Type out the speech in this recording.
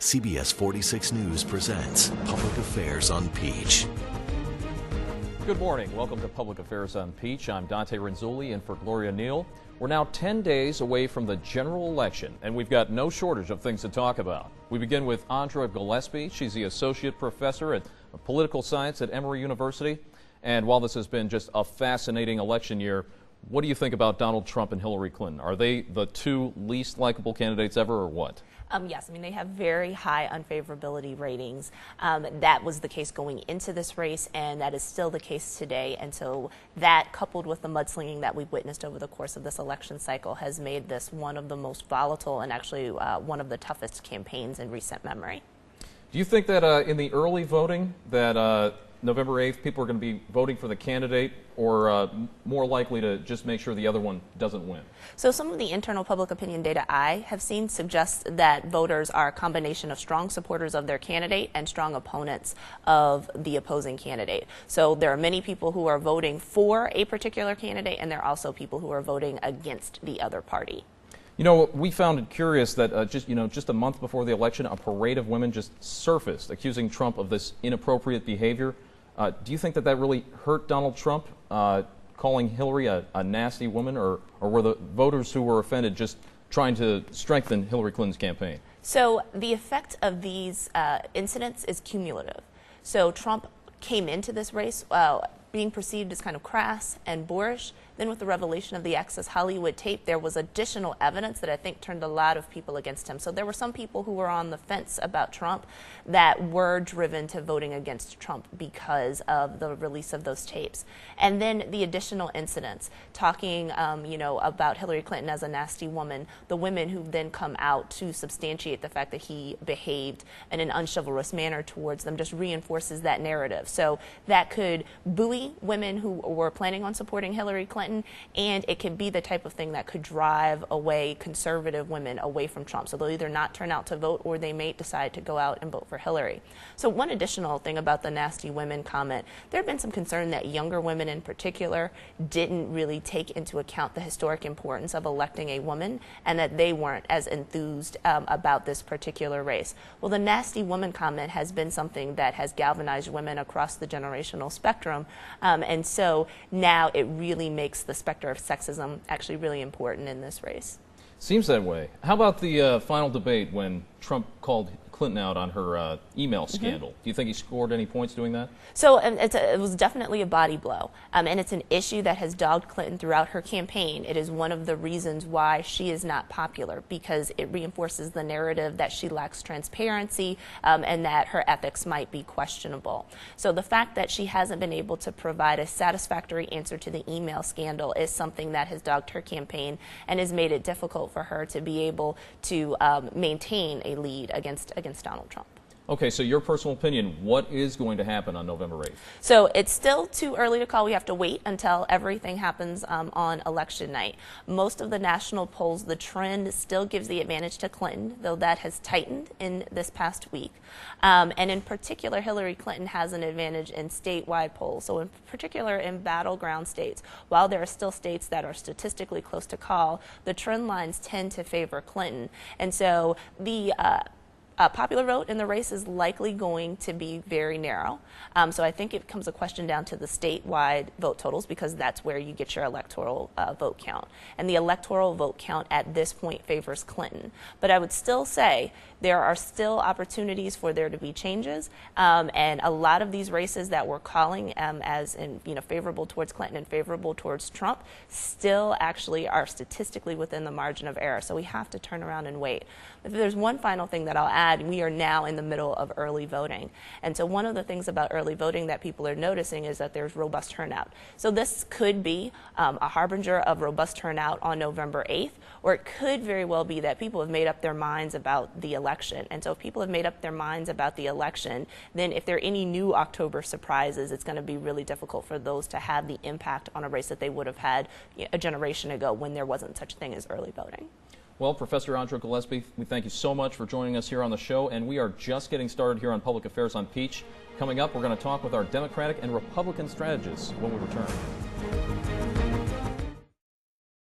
CBS 46 News presents Public Affairs on Peach. Good morning. Welcome to Public Affairs on Peach. I'm Dante Renzulli in for Gloria Neal. We're now 10 days away from the general election, and we've got no shortage of things to talk about. We begin with Andra Gillespie. She's the Associate Professor at Political Science at Emory University. And while this has been just a fascinating election year, what do you think about Donald Trump and Hillary Clinton? Are they the two least likable candidates ever, or what? Yes, I mean, they have very high unfavorability ratings. That was the case going into this race, and that is still the case today. And so that, coupled with the mudslinging that we've witnessed over the course of this election cycle, has made this one of the most volatile and actually one of the toughest campaigns in recent memory. Do you think that in the early voting that November 8th, people are going to be voting for the candidate, or more likely to just make sure the other one doesn't win? So some of the internal public opinion data I have seen suggests that voters are a combination of strong supporters of their candidate and strong opponents of the opposing candidate. So there are many people who are voting for a particular candidate, and there are also people who are voting against the other party. You know, we found it curious that just a month before the election, a parade of women just surfaced accusing Trump of this inappropriate behavior. Do you think that that really hurt Donald Trump, calling Hillary a nasty woman, or were the voters who were offended just trying to strengthen Hillary Clinton's campaign? So the effect of these incidents is cumulative. So Trump came into this race being perceived as kind of crass and boorish. Then with the revelation of the Access Hollywood tape, there was additional evidence that I think turned a lot of people against him. So there were some people who were on the fence about Trump that were driven to voting against Trump because of the release of those tapes. And then the additional incidents, talking about Hillary Clinton as a nasty woman, the women who then come out to substantiate the fact that he behaved in an unchivalrous manner towards them just reinforces that narrative. So that could buoy women who were planning on supporting Hillary Clinton, and it could be the type of thing that could drive away conservative women away from Trump. So they'll either not turn out to vote, or they may decide to go out and vote for Hillary. So one additional thing about the nasty women comment, there have been some concern that younger women in particular didn't really take into account the historic importance of electing a woman, and that they weren't as enthused about this particular race. Well, the nasty woman comment has been something that has galvanized women across the generational spectrum, and so now it really makes the specter of sexism actually really important in this race. Seems that way. How about the final debate when Trump called Clinton out on her email scandal? Do you think he scored any points doing that? So it was definitely a body blow, and it's an issue that has dogged Clinton throughout her campaign. It is one of the reasons why she is not popular, because it reinforces the narrative that she lacks transparency and that her ethics might be questionable. So the fact that she hasn't been able to provide a satisfactory answer to the email scandal is something that has dogged her campaign and has made it difficult for her to be able to maintain a lead against Donald Trump. Okay, so your personal opinion, what is going to happen on November 8th? So it's still too early to call. We have to wait until everything happens on election night. Most of the national polls, the trend still gives the advantage to Clinton, though that has tightened in this past week. And in particular, Hillary Clinton has an advantage in statewide polls. So in particular in battleground states, while there are still states that are statistically close to call, the trend lines tend to favor Clinton. And so the popular vote in the race is likely going to be very narrow. So I think it comes a question down to the statewide vote totals, because that's where you get your electoral vote count. And the electoral vote count at this point favors Clinton. But I would still say there are still opportunities for there to be changes. And a lot of these races that we're calling as favorable towards Clinton and favorable towards Trump still actually are statistically within the margin of error. So we have to turn around and wait. If there's one final thing that I'll add, we are now in the middle of early voting. And so one of the things about early voting that people are noticing is that there's robust turnout. So this could be a harbinger of robust turnout on November 8th, or it could very well be that people have made up their minds about the election. And so if people have made up their minds about the election, then if there are any new October surprises, it's going to be really difficult for those to have the impact on a race that they would have had a generation ago when there wasn't such a thing as early voting. Well, Professor Andra Gillespie, we thank you so much for joining us here on the show, and we are just getting started here on Public Affairs on Peach. Coming up, we're going to talk with our Democratic and Republican strategists when we return.